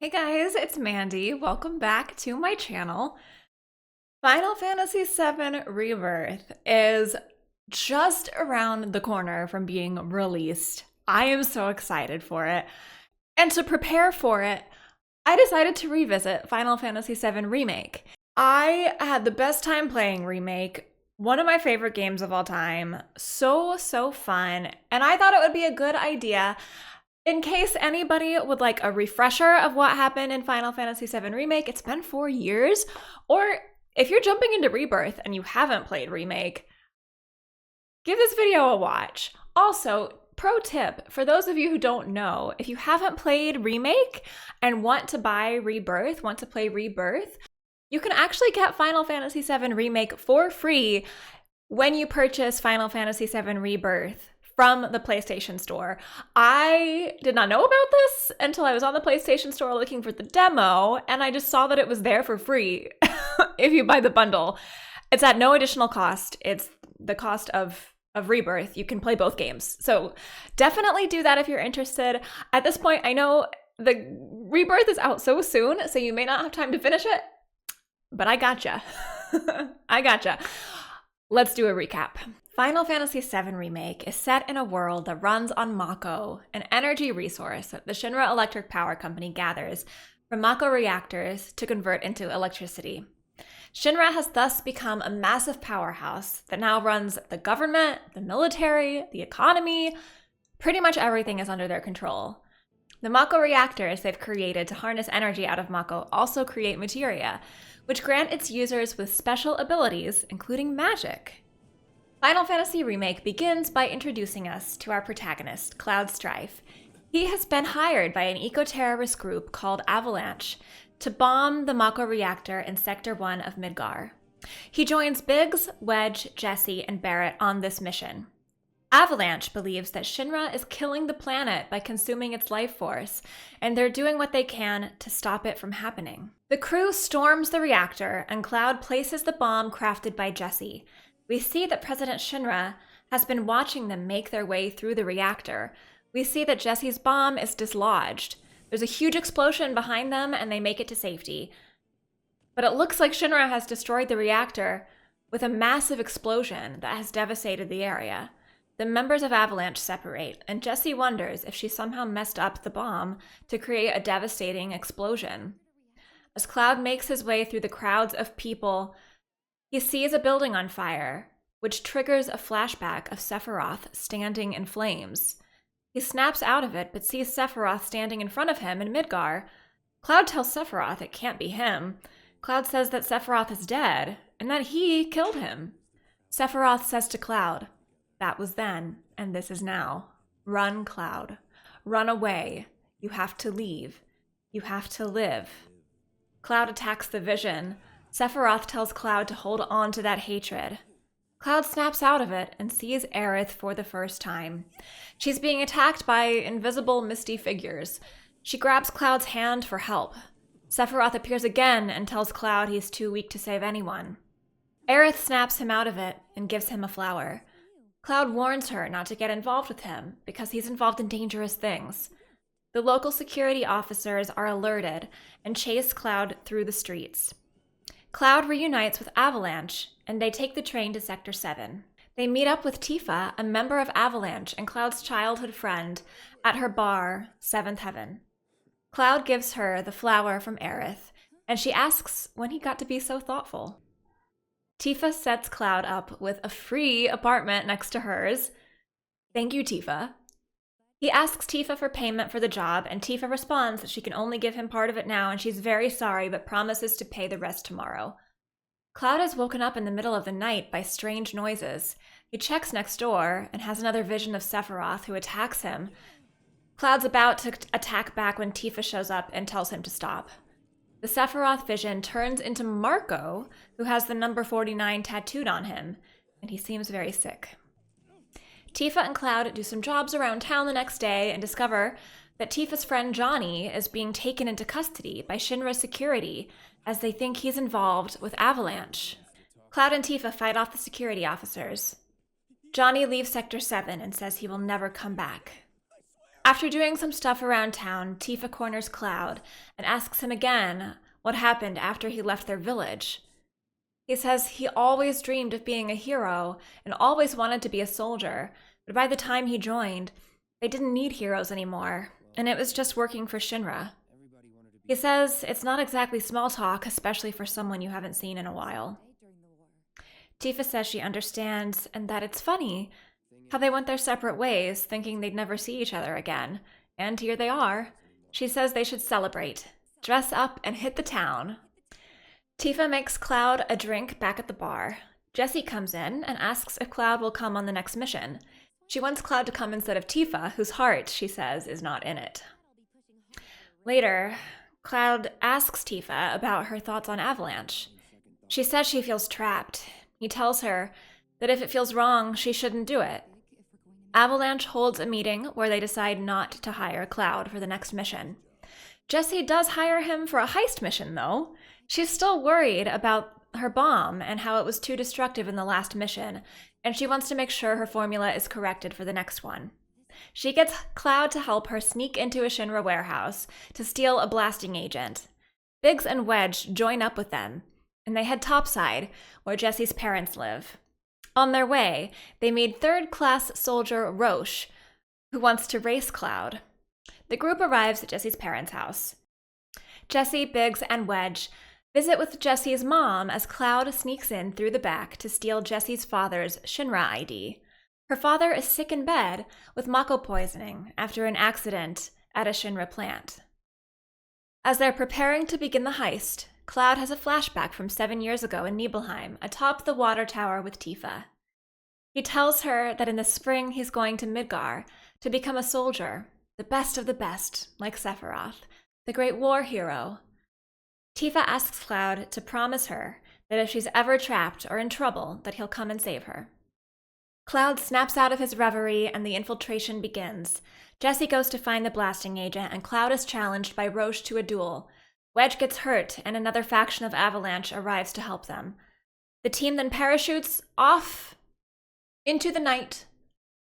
Hey guys, it's Mandy. Welcome back to my channel. Final Fantasy VII Rebirth is just around the corner from being released. I am so excited for it. And to prepare for it, I decided to revisit Final Fantasy VII Remake. I had the best time playing Remake, one of my favorite games of all time. So fun. And I thought it would be a good idea in case anybody would like a refresher of what happened in Final Fantasy VII Remake. It's been 4 years. Or if you're jumping into Rebirth and you haven't played Remake, give this video a watch. Also, pro tip, for those of you who don't know, if you haven't played Remake and want to buy Rebirth, want to play Rebirth, you can actually get Final Fantasy VII Remake for free when you purchase Final Fantasy VII Rebirth from the PlayStation Store. I did not know about this until I was on the PlayStation Store looking for the demo, and I just saw that it was there for free if you buy the bundle. It's at no additional cost. It's the cost of Rebirth. You can play both games. So definitely do that if you're interested. At this point, I know the Rebirth is out so soon, so you may not have time to finish it, but I gotcha. I gotcha. Let's do a recap. Final Fantasy VII Remake is set in a world that runs on Mako, an energy resource that the Shinra Electric Power Company gathers from Mako reactors to convert into electricity. Shinra has thus become a massive powerhouse that now runs the government, the military, the economy. Pretty much everything is under their control. The Mako reactors they've created to harness energy out of Mako also create materia, which grant its users with special abilities, including magic. Final Fantasy Remake begins by introducing us to our protagonist, Cloud Strife. He has been hired by an eco-terrorist group called Avalanche to bomb the Mako reactor in Sector 1 of Midgar. He joins Biggs, Wedge, Jessie, and Barrett on this mission. Avalanche believes that Shinra is killing the planet by consuming its life force, and they're doing what they can to stop it from happening. The crew storms the reactor, and Cloud places the bomb crafted by Jessie. We see that President Shinra has been watching them make their way through the reactor. We see that Jessie's bomb is dislodged. There's a huge explosion behind them, and they make it to safety. But it looks like Shinra has destroyed the reactor with a massive explosion that has devastated the area. The members of Avalanche separate, and Jessie wonders if she somehow messed up the bomb to create a devastating explosion. As Cloud makes his way through the crowds of people, he sees a building on fire, which triggers a flashback of Sephiroth standing in flames. He snaps out of it, but sees Sephiroth standing in front of him in Midgar. Cloud tells Sephiroth it can't be him. Cloud says that Sephiroth is dead, and that he killed him. Sephiroth says to Cloud, "That was then, and this is now. Run, Cloud. Run away. You have to leave. You have to live." Cloud attacks the vision. Sephiroth tells Cloud to hold on to that hatred. Cloud snaps out of it and sees Aerith for the first time. She's being attacked by invisible, misty figures. She grabs Cloud's hand for help. Sephiroth appears again and tells Cloud he's too weak to save anyone. Aerith snaps him out of it and gives him a flower. Cloud warns her not to get involved with him because he's involved in dangerous things. The local security officers are alerted and chase Cloud through the streets. Cloud reunites with Avalanche, and they take the train to Sector 7. They meet up with Tifa, a member of Avalanche and Cloud's childhood friend, at her bar, Seventh Heaven. Cloud gives her the flower from Aerith, and she asks when he got to be so thoughtful. Tifa sets Cloud up with a free apartment next to hers. Thank you, Tifa. He asks Tifa for payment for the job, and Tifa responds that she can only give him part of it now, and she's very sorry, but promises to pay the rest tomorrow. Cloud is woken up in the middle of the night by strange noises. He checks next door and has another vision of Sephiroth, who attacks him. Cloud's about to attack back when Tifa shows up and tells him to stop. The Sephiroth vision turns into Marco, who has the number 49 tattooed on him, and he seems very sick. Tifa and Cloud do some jobs around town the next day and discover that Tifa's friend Johnny is being taken into custody by Shinra security as they think he's involved with Avalanche. Cloud and Tifa fight off the security officers. Johnny leaves Sector 7 and says he will never come back. After doing some stuff around town, Tifa corners Cloud and asks him again what happened after he left their village. He says he always dreamed of being a hero and always wanted to be a soldier, but by the time he joined, they didn't need heroes anymore, and it was just working for Shinra. He says it's not exactly small talk, especially for someone you haven't seen in a while. Tifa says she understands and that it's funny how they went their separate ways, thinking they'd never see each other again. And here they are. She says they should celebrate, dress up, and hit the town. Tifa makes Cloud a drink back at the bar. Jessie comes in and asks if Cloud will come on the next mission. She wants Cloud to come instead of Tifa, whose heart, she says, is not in it. Later, Cloud asks Tifa about her thoughts on Avalanche. She says she feels trapped. He tells her that if it feels wrong, she shouldn't do it. Avalanche holds a meeting where they decide not to hire Cloud for the next mission. Jessie does hire him for a heist mission, though. She's still worried about her bomb and how it was too destructive in the last mission, and she wants to make sure her formula is corrected for the next one. She gets Cloud to help her sneak into a Shinra warehouse to steal a blasting agent. Biggs and Wedge join up with them, and they head topside, where Jessie's parents live. On their way, they meet third-class soldier Roche, who wants to race Cloud. The group arrives at Jessie's parents' house. Jessie, Biggs, and Wedge visit with Jessie's mom as Cloud sneaks in through the back to steal Jessie's father's Shinra ID. Her father is sick in bed with Mako poisoning after an accident at a Shinra plant. As they're preparing to begin the heist, Cloud has a flashback from 7 years ago in Nibelheim, atop the water tower with Tifa. He tells her that in the spring he's going to Midgar to become a soldier, the best of the best, like Sephiroth, the great war hero. Tifa asks Cloud to promise her that if she's ever trapped or in trouble, that he'll come and save her. Cloud snaps out of his reverie and the infiltration begins. Jessie goes to find the blasting agent and Cloud is challenged by Roche to a duel. Wedge gets hurt and another faction of Avalanche arrives to help them. The team then parachutes off into the night,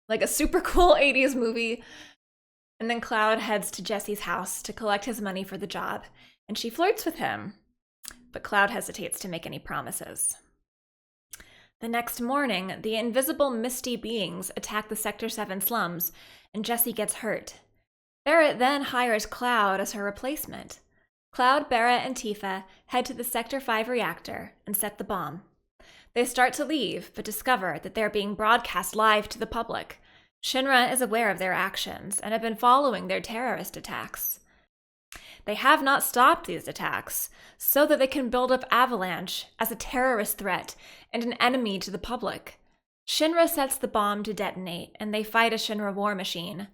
like a super cool 80s movie. And then Cloud heads to Jessie's house to collect his money for the job, and she flirts with him. But Cloud hesitates to make any promises. The next morning, the invisible misty beings attack the Sector 7 slums, and Jessie gets hurt. Barrett then hires Cloud as her replacement. Cloud, Barrett, and Tifa head to the Sector 5 reactor and set the bomb. They start to leave, but discover that they're being broadcast live to the public. Shinra is aware of their actions and have been following their terrorist attacks. They have not stopped these attacks so that they can build up Avalanche as a terrorist threat and an enemy to the public. Shinra sets the bomb to detonate, and they fight a Shinra war machine.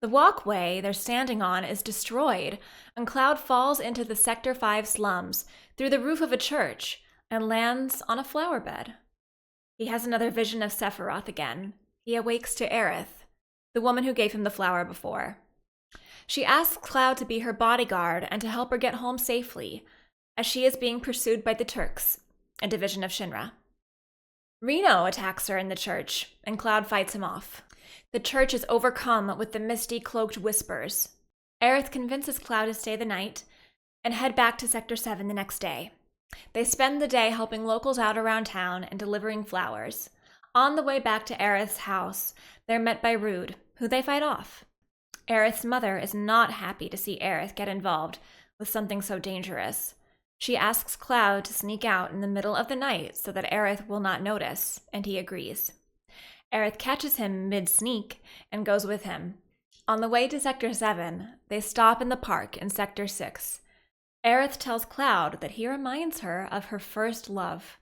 The walkway they're standing on is destroyed, and Cloud falls into the Sector 5 slums through the roof of a church and lands on a flower bed. He has another vision of Sephiroth again. He awakes to Aerith, the woman who gave him the flower before. She asks Cloud to be her bodyguard and to help her get home safely, as she is being pursued by the Turks, a division of Shinra. Reno attacks her in the church, and Cloud fights him off. The church is overcome with the misty, cloaked whispers. Aerith convinces Cloud to stay the night and head back to Sector 7 the next day. They spend the day helping locals out around town and delivering flowers. On the way back to Aerith's house, they're met by Rude, who they fight off. Aerith's mother is not happy to see Aerith get involved with something so dangerous. She asks Cloud to sneak out in the middle of the night so that Aerith will not notice, and he agrees. Aerith catches him mid-sneak and goes with him. On the way to Sector 7, they stop in the park in Sector 6. Aerith tells Cloud that he reminds her of her first love,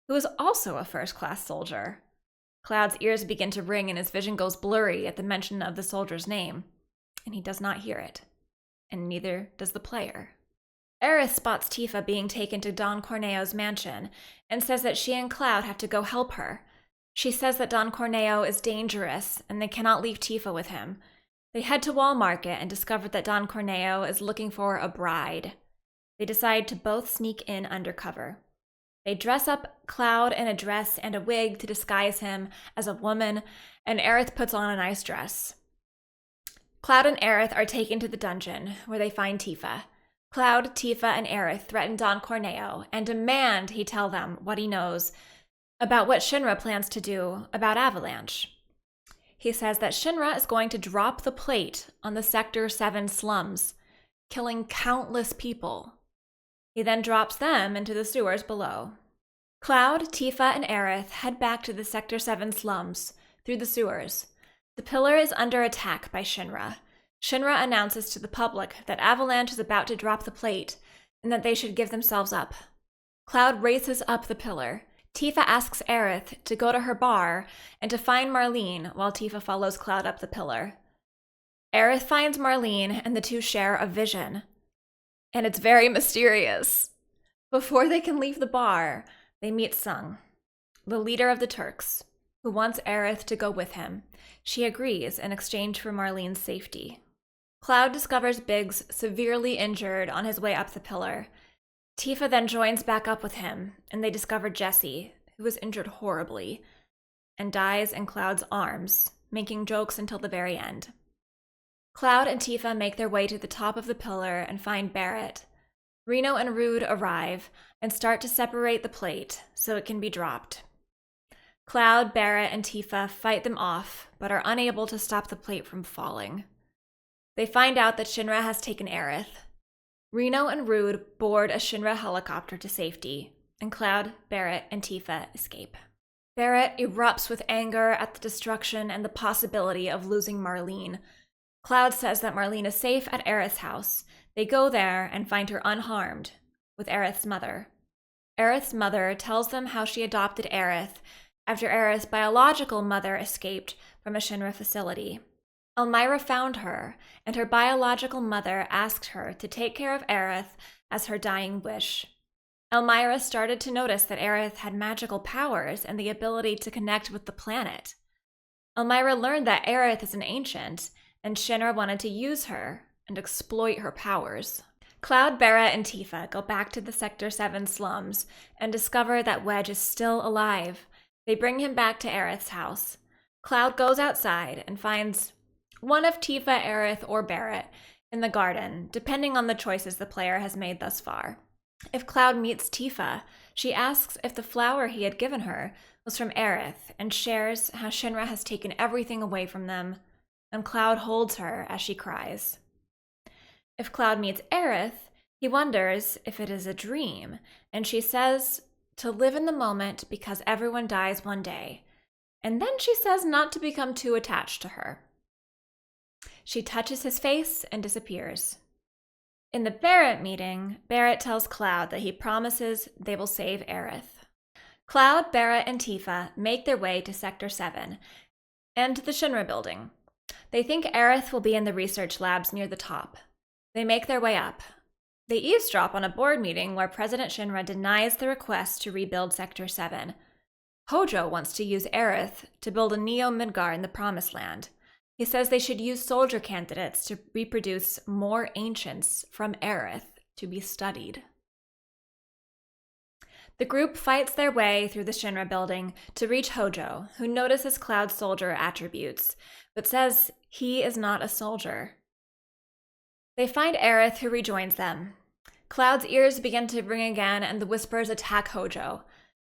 who is also a first-class soldier. Cloud's ears begin to ring and his vision goes blurry at the mention of the soldier's name, and he does not hear it, and neither does the player. Aerith spots Tifa being taken to Don Corneo's mansion and says that she and Cloud have to go help her. She says that Don Corneo is dangerous and they cannot leave Tifa with him. They head to Wall Market and discover that Don Corneo is looking for a bride. They decide to both sneak in undercover. They dress up Cloud in a dress and a wig to disguise him as a woman, and Aerith puts on a nice dress. Cloud and Aerith are taken to the dungeon, where they find Tifa. Cloud, Tifa, and Aerith threaten Don Corneo and demand he tell them what he knows about what Shinra plans to do about Avalanche. He says that Shinra is going to drop the plate on the Sector 7 slums, killing countless people. He then drops them into the sewers below. Cloud, Tifa, and Aerith head back to the Sector 7 slums through the sewers. The pillar is under attack by Shinra. Shinra announces to the public that Avalanche is about to drop the plate and that they should give themselves up. Cloud races up the pillar. Tifa asks Aerith to go to her bar and to find Marlene while Tifa follows Cloud up the pillar. Aerith finds Marlene and the two share a vision. And it's very mysterious. Before they can leave the bar, they meet Sung, the leader of the Turks, who wants Aerith to go with him. She agrees in exchange for Marlene's safety. Cloud discovers Biggs severely injured on his way up the pillar. Tifa then joins back up with him, and they discover Jessie, who was injured horribly, and dies in Cloud's arms, making jokes until the very end. Cloud and Tifa make their way to the top of the pillar and find Barrett. Reno and Rude arrive and start to separate the plate so it can be dropped. Cloud, Barrett, and Tifa fight them off, but are unable to stop the plate from falling. They find out that Shinra has taken Aerith. Reno and Rude board a Shinra helicopter to safety, and Cloud, Barrett, and Tifa escape. Barrett erupts with anger at the destruction and the possibility of losing Marlene. Cloud says that Marlene is safe at Aerith's house. They go there and find her unharmed, with Aerith's mother. Aerith's mother tells them how she adopted Aerith after Aerith's biological mother escaped from a Shinra facility. Elmira found her, and her biological mother asked her to take care of Aerith as her dying wish. Elmira started to notice that Aerith had magical powers and the ability to connect with the planet. Elmira learned that Aerith is an ancient, and Shinra wanted to use her and exploit her powers. Cloud, Barrett, and Tifa go back to the Sector 7 slums and discover that Wedge is still alive. They bring him back to Aerith's house. Cloud goes outside and finds one of Tifa, Aerith, or Barrett in the garden, depending on the choices the player has made thus far. If Cloud meets Tifa, she asks if the flower he had given her was from Aerith and shares how Shinra has taken everything away from them, and Cloud holds her as she cries. If Cloud meets Aerith, he wonders if it is a dream, and she says to live in the moment because everyone dies one day, and then she says not to become too attached to her. She touches his face and disappears. In the Barrett meeting, Barrett tells Cloud that he promises they will save Aerith. Cloud, Barrett, and Tifa make their way to Sector 7 and the Shinra building. They think Aerith will be in the research labs near the top. They make their way up. They eavesdrop on a board meeting where President Shinra denies the request to rebuild Sector 7. Hojo wants to use Aerith to build a Neo-Midgar in the Promised Land. He says they should use soldier candidates to reproduce more ancients from Aerith to be studied. The group fights their way through the Shinra building to reach Hojo, who notices Cloud's soldier attributes, but says he is not a soldier. They find Aerith, who rejoins them. Cloud's ears begin to ring again, and the Whispers attack Hojo.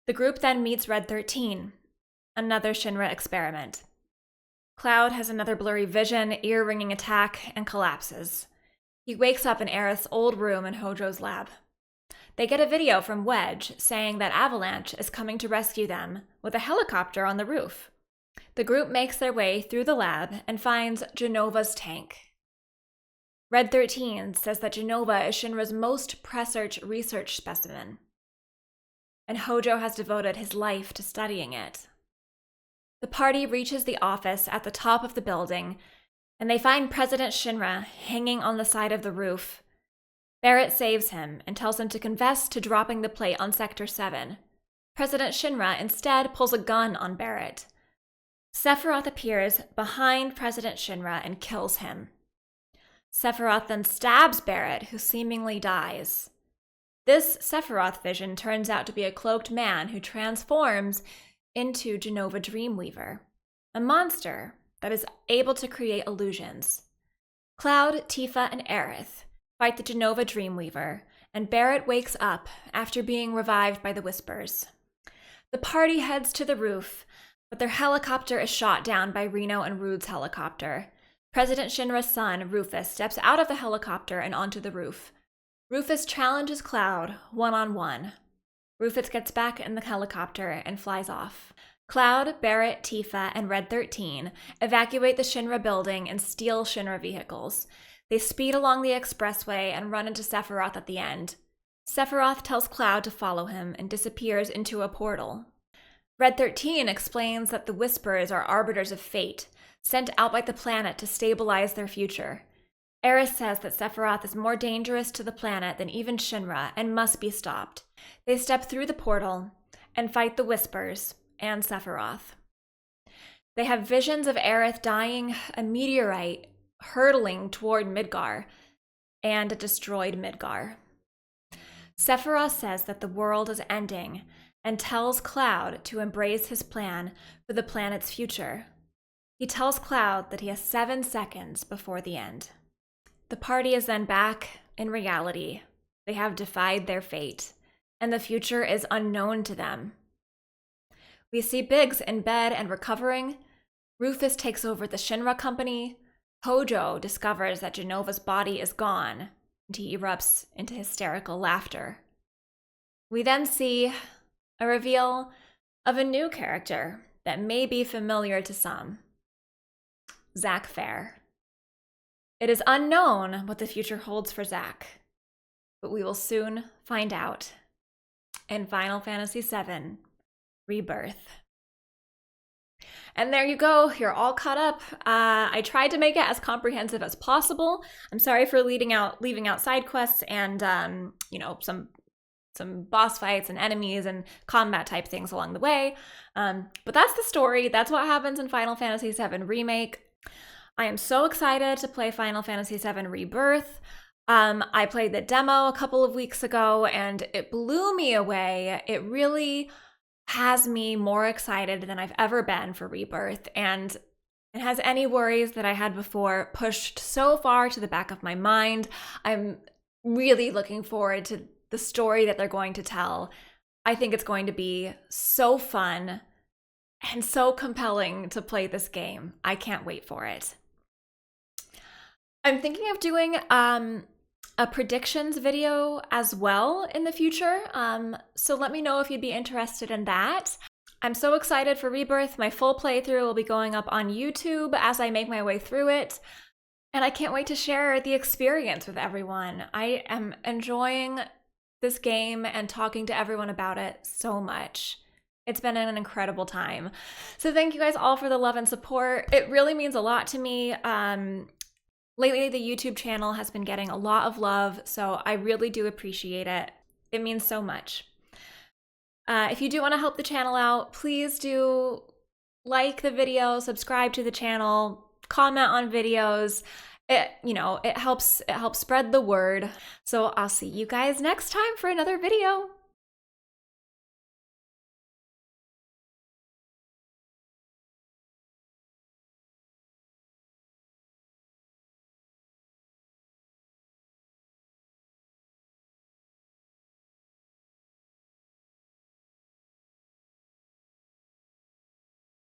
The group then meets Red 13, another Shinra experiment. Cloud has another blurry vision, ear-ringing attack, and collapses. He wakes up in Aerith's old room in Hojo's lab. They get a video from Wedge saying that Avalanche is coming to rescue them with a helicopter on the roof. The group makes their way through the lab and finds Genova's tank. Red 13 says that Genova is Shinra's most prescient research specimen, and Hojo has devoted his life to studying it. The party reaches the office at the top of the building, and they find President Shinra hanging on the side of the roof. Barrett saves him and tells him to confess to dropping the plate on Sector 7. President Shinra instead pulls a gun on Barrett. Sephiroth appears behind President Shinra and kills him. Sephiroth then stabs Barrett, who seemingly dies. This Sephiroth vision turns out to be a cloaked man who transforms into Genova Dreamweaver, a monster that is able to create illusions. Cloud, Tifa, and Aerith fight the Jenova Dreamweaver, and Barrett wakes up after being revived by the Whispers. The party heads to the roof, but their helicopter is shot down by Reno and Rude's helicopter. President Shinra's son, Rufus, steps out of the helicopter and onto the roof. Rufus challenges Cloud one-on-one. Rufus gets back in the helicopter and flies off. Cloud, Barrett, Tifa, and Red 13 evacuate the Shinra building and steal Shinra vehicles. They speed along the expressway and run into Sephiroth at the end. Sephiroth tells Cloud to follow him and disappears into a portal. Red 13 explains that the Whispers are arbiters of fate, sent out by the planet to stabilize their future. Aerith says that Sephiroth is more dangerous to the planet than even Shinra and must be stopped. They step through the portal and fight the Whispers and Sephiroth. They have visions of Aerith dying, a meteorite hurtling toward Midgar, and a destroyed Midgar. Sephiroth says that the world is ending and tells Cloud to embrace his plan for the planet's future. He tells Cloud that he has 7 seconds before the end. The party is then back in reality. They have defied their fate, and the future is unknown to them. We see Biggs in bed and recovering. Rufus takes over the Shinra company. Hojo discovers that Jenova's body is gone, and he erupts into hysterical laughter. We then see a reveal of a new character that may be familiar to some. Zack Fair. It is unknown what the future holds for Zack, but we will soon find out in Final Fantasy VII Rebirth. And there you go, you're all caught up. I tried to make it as comprehensive as possible. I'm sorry for leaving out side quests and some boss fights and enemies and combat type things along the way. But that's the story. That's what happens in Final Fantasy VII Remake. I am so excited to play Final Fantasy VII Rebirth. I played the demo a couple of weeks ago and it blew me away. It really has me more excited than I've ever been for Rebirth, and it has any worries that I had before pushed so far to the back of my mind. I'm really looking forward to the story that they're going to tell. I think it's going to be so fun and so compelling to play this game. I can't wait for it. I'm thinking of doing a predictions video as well in the future, so let me know if you'd be interested in that. I'm so excited for Rebirth. My full playthrough will be going up on YouTube as I make my way through it, and I can't wait to share the experience with everyone. I am enjoying this game and talking to everyone about it so much. It's been an incredible time. So thank you guys all for the love and support. It really means a lot to me. Lately, the YouTube channel has been getting a lot of love, so I really do appreciate it. It means so much. If you do want to help the channel out, please do like the video, subscribe to the channel, comment on videos. It helps spread the word. So I'll see you guys next time for another video.